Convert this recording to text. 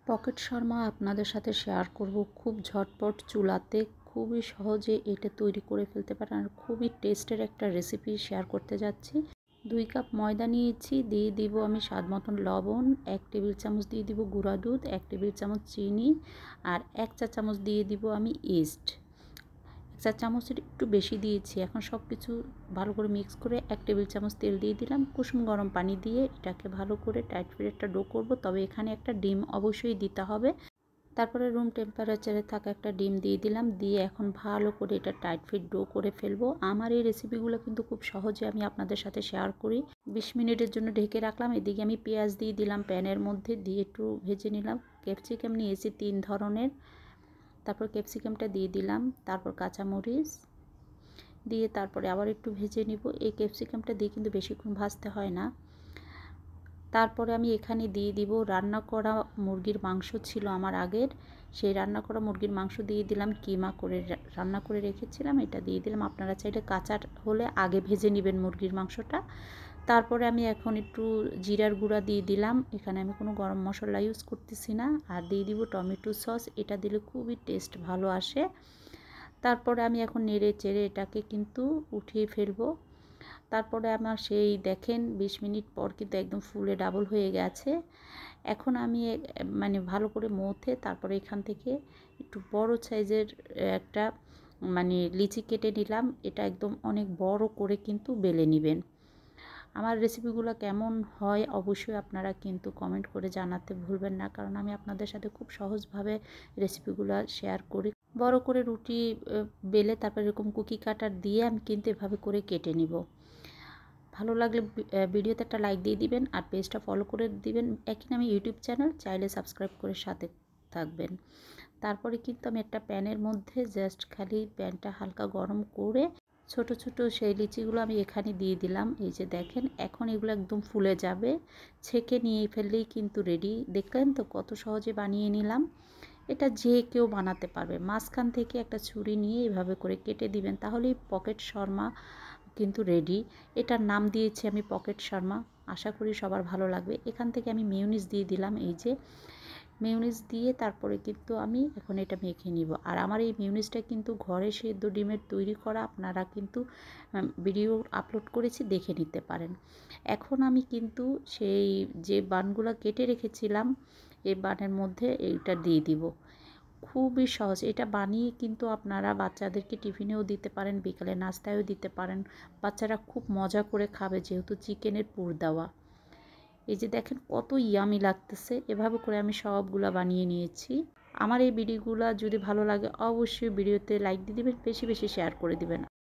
Pocket Sharma আপনাদের সাথে share করব। খুব ঝটপট চুলাতে খুবই সহজে এটা তৈরি করে ফেলতে পারেন, আর খুবই টেস্টের একটা রেসিপি শেয়ার করতে যাচ্ছি। 2 কাপ ময়দা নিয়েছি, দিয়ে দিব আমি স্বাদ মতন লবণ, 1 টেবিল চামচ দিয়ে দিব গুঁড়া দুধ, 1 টেবিল চামচ চিনি, আর 1 চা চামচ দিয়ে দিব আমি ইস্ট। 1 চা চামচের একটু বেশি দিয়েছি। এখন সব কিছু ভালো করে মিক্স করে 1 টেবিল চামচ তেল দিয়ে দিলাম। কুসুম গরম পানি দিয়ে এটাকে ভালো করে টাইট করে একটা ডো করব। তবে এখানে একটা ডিম অবশ্যই দিতে হবে। তারপরে রুম টেম্পারেচারে থাকা একটা ডিম দিয়ে দিলাম, দিয়ে এখন ভালো করে এটা টাইট ফিট ডো করে ফেলবো। আমার এই রেসিপিগুলো কিন্তু খুব সহজে আমি আপনাদের সাথে শেয়ার করি। 20 মিনিটের জন্য ঢেকে রাখলাম। এদিকে আমি পেঁয়াজ দিয়ে দিলাম প্যানের মধ্যে, দিয়ে একটু ভেজে নিলাম। ক্যাপসিকাম নিয়েছি 3 ধরনের, তারপর ক্যাপসিকামটা দিয়ে দিলাম, তারপর কাঁচামরিচ দিয়ে তারপরে আবার একটু ভেজে নিব। এই ক্যাপসিকামটা দিয়ে কিন্তু বেশিক্ষণ ভাজতে হয় না। তারপরে আমি এখানে দিয়ে দিব রান্না করা মুরগির মাংস ছিল আমার আগের, সেই রান্না করা মুরগির মাংস দিয়ে দিলাম। কিমা করে রান্না করে রেখেছিলাম, এটা দিয়ে দিলাম। আপনারা চাইলে কাঁচা হলে আগে ভেজে নেবেন মুরগির মাংসটা। তারপরে আমি এখন একটু জিরার গুঁড়া দিয়ে দিলাম। এখানে আমি কোনো গরম মশলা ইউজ করতেছি না। আর দিয়ে দিব টমেটো সস, এটা দিলে খুবই টেস্ট ভালো আসে। তারপরে আমি এখন নেড়ে চেড়ে এটাকে কিন্তু উঠিয়ে ফেলবো। তারপরে আমার সেই দেখেন 20 মিনিট পর কিন্তু একদম ফুলে ডাবল হয়ে গেছে। এখন আমি ভালো করে মথে তারপরে এখান থেকে একটু বড় সাইজের একটা লিচি কেটে নিলাম। এটা একদম অনেক বড় করে কিন্তু বেলে নেবেন। আমার রেসিপিগুলো কেমন হয় অবশ্যই আপনারা কিন্তু কমেন্ট করে জানাতে ভুলবেন না, কারণ আমি আপনাদের সাথে খুব সহজভাবে রেসিপিগুলো শেয়ার করি। বড় করে রুটি বেলে তারপর এরকম কুকি কাটার দিয়ে আমি কিন্তু এভাবে করে কেটে নিব। ভালো লাগলে ভিডিওতে একটা লাইক দিয়ে দিবেন, আর পেজটা ফলো করে দিবেন। একই নামে ইউটিউব চ্যানেল, চাইলে সাবস্ক্রাইব করে সাথে থাকবেন। তারপরে কিন্তু আমি একটা প্যানের মধ্যে জাস্ট খালি প্যানটা হালকা গরম করে ছোট ছোট সেই লিচিগুলো আমি এখানে দিয়ে দিলাম। এই যে দেখেন, এখন এগুলো একদম ফুলে যাবে। ছেঁকে নিয়ে ফেললেই কিন্তু রেডি। দেখলেন তো কত সহজে বানিয়ে নিলাম। এটা যে কেউ বানাতে পারবে। মাঝখান থেকে একটা ছুরি নিয়ে এভাবে করে কেটে দিবেন, তাহলেই পকেট শর্মা কিন্তু রেডি। এটার নাম দিয়েছি আমি পকেট শর্মা। আশা করি সবার ভালো লাগবে। এখান থেকে আমি মেয়োনিজ দিয়ে দিলাম। এই যে মেয়োনিজ দিয়ে তারপরে কিন্তু আমি এখন এটা মেখে নিব। আর আমার এই মেয়োনিজটা কিন্তু ঘরে সেদ্ধ ডিমের তৈরি করা, আপনারা কিন্তু ভিডিও আপলোড করেছি, দেখে নিতে পারেন। এখন আমি কিন্তু সেই যে বানগুলো কেটে রেখেছিলাম এই বানের মধ্যে এইটা দিয়ে দিব। খুবই সহজ। এটা বানিয়ে কিন্তু আপনারা বাচ্চাদেরকে টিফিনেও দিতে পারেন, বিকালে নাস্তায়ও দিতে পারেন। বাচ্চারা খুব মজা করে খাবে, যেহেতু চিকেনের পুর দেওয়া। এই যে দেখেন কত ইয়ামি লাগতেছে। এভাবে করে আমি সবগুলা বানিয়ে নিয়েছি। আমার এই ভিডিওগুলো যদি ভালো লাগে অবশ্যই ভিডিওতে লাইক দিয়ে দিবেন, বেশি বেশি শেয়ার করে দিবেন।